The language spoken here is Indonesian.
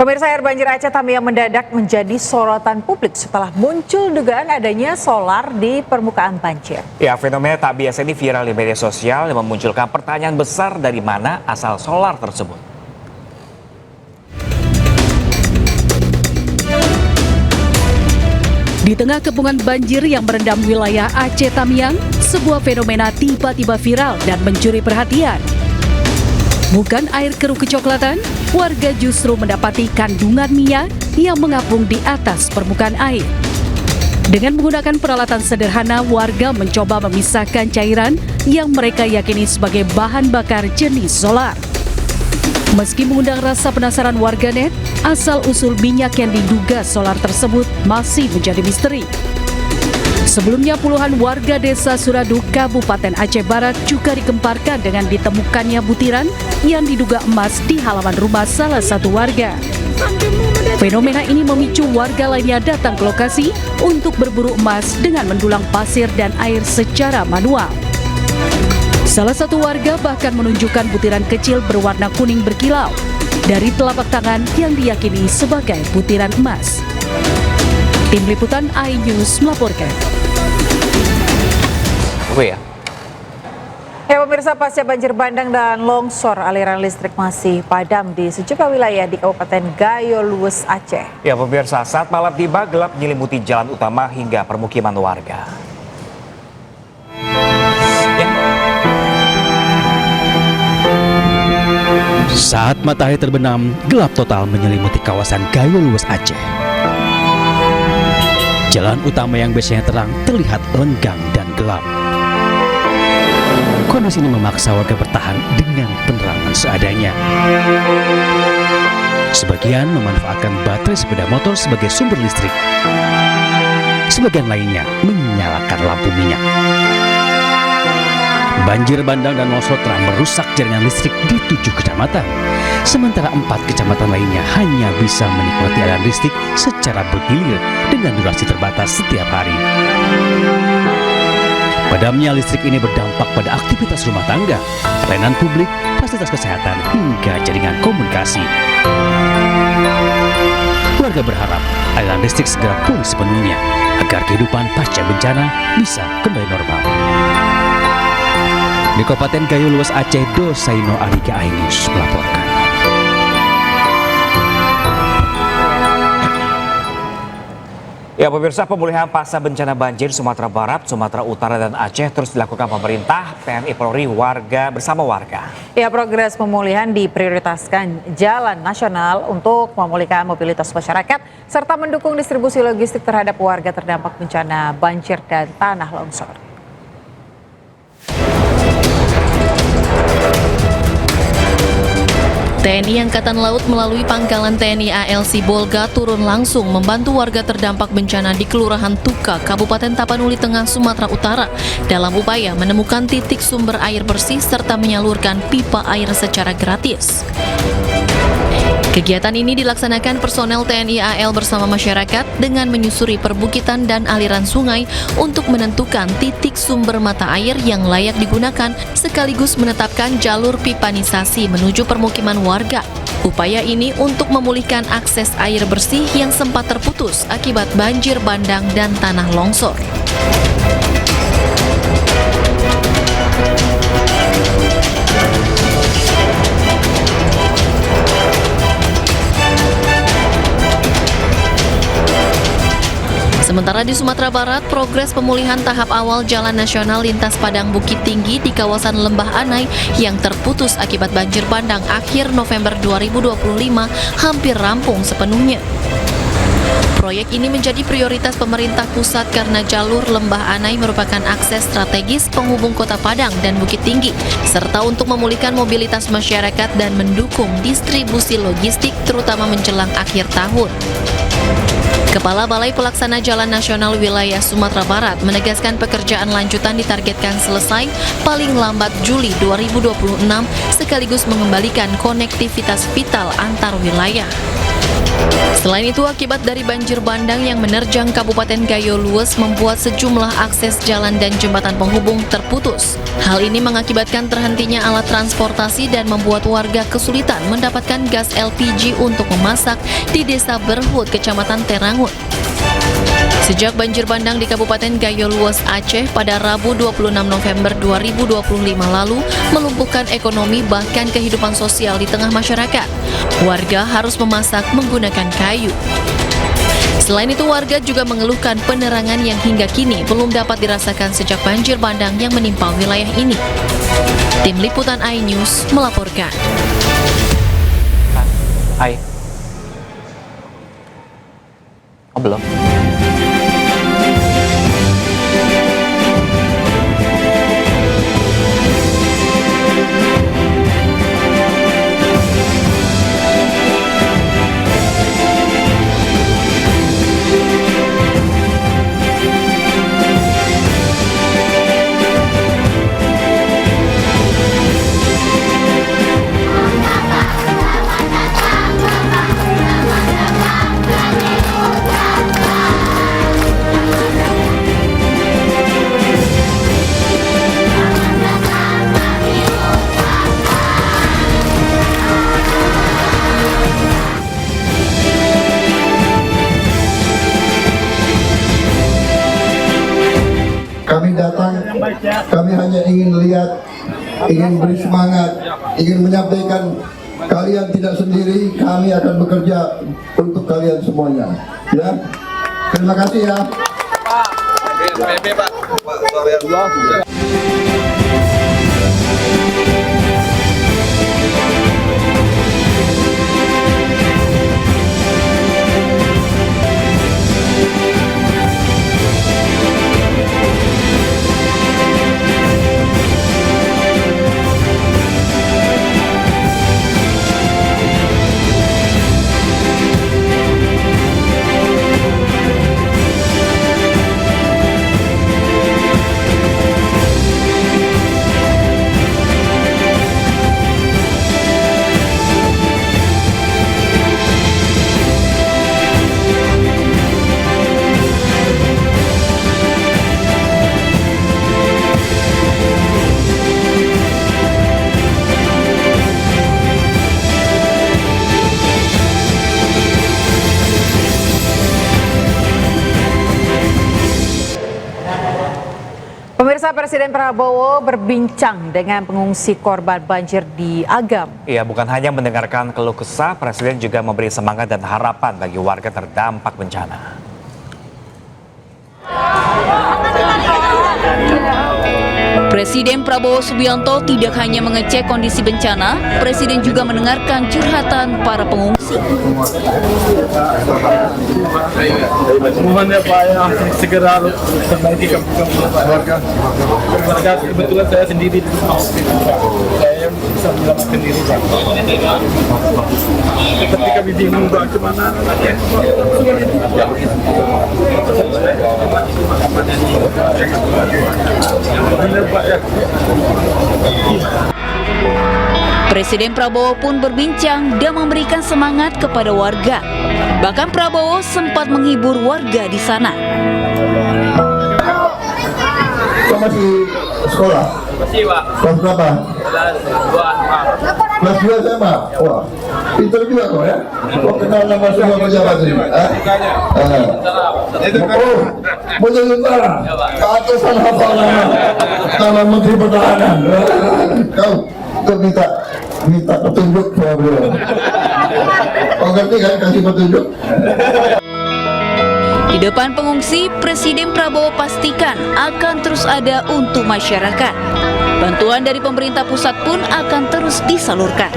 Pemirsa, air banjir Aceh Tamiang mendadak menjadi sorotan publik setelah muncul dugaan adanya solar di permukaan banjir. Ya, fenomena tak biasa ini viral di media sosial yang memunculkan pertanyaan besar dari mana asal solar tersebut. Di tengah kepungan banjir yang merendam wilayah Aceh Tamiang, sebuah fenomena tiba-tiba viral dan mencuri perhatian. Bukan air keruh kecoklatan, warga justru mendapati kandungan minyak yang mengapung di atas permukaan air. Dengan menggunakan peralatan sederhana, warga mencoba memisahkan cairan yang mereka yakini sebagai bahan bakar jenis solar. Meski mengundang rasa penasaran warganet, asal-usul minyak yang diduga solar tersebut masih menjadi misteri. Sebelumnya puluhan warga desa Suradu, Kabupaten Aceh Barat juga dikemparkan dengan ditemukannya butiran yang diduga emas di halaman rumah salah satu warga. Fenomena ini memicu warga lainnya datang ke lokasi untuk berburu emas dengan mendulang pasir dan air secara manual. Salah satu warga bahkan menunjukkan butiran kecil berwarna kuning berkilau dari telapak tangan yang diyakini sebagai butiran emas. Tim Liputan iNews melaporkan. Ya. Pemirsa, pasca banjir bandang dan longsor, aliran listrik masih padam di sejumlah wilayah di Kabupaten Gayo Luwes, Aceh. Ya, pemirsa, saat malam tiba gelap menyelimuti jalan utama hingga permukiman warga. Saat matahari terbenam, gelap total menyelimuti kawasan Gayo Luwes, Aceh. Jalan utama yang biasanya terang terlihat lenggang dan gelap. Kondisi ini memaksa warga bertahan dengan penerangan seadanya. Sebagian memanfaatkan baterai sepeda motor sebagai sumber listrik. Sebagian lainnya menyalakan lampu minyak. Banjir bandang dan longsor telah merusak jaringan listrik di 7 kecamatan. Sementara 4 kecamatan lainnya hanya bisa menikmati aliran listrik secara bergilir dengan durasi terbatas setiap hari. Padamnya listrik ini berdampak pada aktivitas rumah tangga, pelayanan publik, fasilitas kesehatan, hingga jaringan komunikasi. Warga berharap aliran listrik segera pulih sepenuhnya agar kehidupan pasca bencana bisa kembali normal. Di Kabupaten Gayo Luwes, Aceh, Dosaino Ariga iNews melaporkan. Ya, pemirsa, pemulihan pasca bencana banjir Sumatera Barat, Sumatera Utara, dan Aceh terus dilakukan pemerintah, TNI Polri, warga bersama warga. Ya, progres pemulihan diprioritaskan jalan nasional untuk memulihkan mobilitas masyarakat serta mendukung distribusi logistik terhadap warga terdampak bencana banjir dan tanah longsor. TNI Angkatan Laut melalui Pangkalan TNI AL Sibolga turun langsung membantu warga terdampak bencana di Kelurahan Tuka, Kabupaten Tapanuli Tengah, Sumatera Utara dalam upaya menemukan titik sumber air bersih serta menyalurkan pipa air secara gratis. Kegiatan ini dilaksanakan personel TNI AL bersama masyarakat dengan menyusuri perbukitan dan aliran sungai untuk menentukan titik sumber mata air yang layak digunakan sekaligus menetapkan jalur pipanisasi menuju permukiman warga. Upaya ini untuk memulihkan akses air bersih yang sempat terputus akibat banjir bandang dan tanah longsor. Sementara di Sumatera Barat, progres pemulihan tahap awal Jalan Nasional Lintas Padang Bukit Tinggi di kawasan Lembah Anai yang terputus akibat banjir bandang akhir November 2025 hampir rampung sepenuhnya. Proyek ini menjadi prioritas pemerintah pusat karena jalur Lembah Anai merupakan akses strategis penghubung Kota Padang dan Bukit Tinggi, serta untuk memulihkan mobilitas masyarakat dan mendukung distribusi logistik terutama menjelang akhir tahun. Kepala Balai Pelaksana Jalan Nasional Wilayah Sumatera Barat menegaskan pekerjaan lanjutan ditargetkan selesai paling lambat Juli 2026 sekaligus mengembalikan konektivitas vital antar wilayah. Selain itu, akibat dari banjir bandang yang menerjang Kabupaten Gayo Lues membuat sejumlah akses jalan dan jembatan penghubung terputus. Hal ini mengakibatkan terhentinya alat transportasi dan membuat warga kesulitan mendapatkan gas LPG untuk memasak di Desa Berhut, Kecamatan Terangut. Sejak banjir bandang di Kabupaten Gayo Lues, Aceh pada Rabu 26 November 2025 lalu melumpuhkan ekonomi bahkan kehidupan sosial di tengah masyarakat. Warga harus memasak menggunakan kayu. Selain itu, warga juga mengeluhkan penerangan yang hingga kini belum dapat dirasakan sejak banjir bandang yang menimpa wilayah ini. Tim Liputan iNews melaporkan. Hai. Oh, belum. Kami datang, kami hanya ingin lihat, ingin beri semangat, ingin menyampaikan kalian tidak sendiri, kami akan bekerja untuk kalian semuanya. Ya, terima kasih ya. Pemirsa, Presiden Prabowo berbincang dengan pengungsi korban banjir di Agam. Iya, bukan hanya mendengarkan keluh kesah, Presiden juga memberi semangat dan harapan bagi warga terdampak bencana. Presiden Prabowo Subianto tidak hanya mengecek kondisi bencana, Presiden juga mendengarkan curhatan para pengungsi. Mohonnya Pak ya segera perbaiki keluarga. Kebetulan saya sendiri di rumah, saya bisa menyelamatkan diri Pak. Ketika kami bingung Pak kemana Presiden Prabowo pun berbincang dan memberikan semangat kepada warga. Bahkan Prabowo sempat menghibur warga di sana. Kau masih sekolah? Masih Pak. Kelas berapa? Kelas 2 Kelas 2 SMA? Wah, pintar juga kau ya? Kau kenal nama semua pejabat ini? Oh, mau jadi tentara? Keatusan hafal nama Menteri Pertahanan. Kau minta petunjuk sama beliau. Kau ngerti kan kasih petunjuk? Di depan pengungsi, Presiden Prabowo pastikan akan terus ada untuk masyarakat. Bantuan dari pemerintah pusat pun akan terus disalurkan.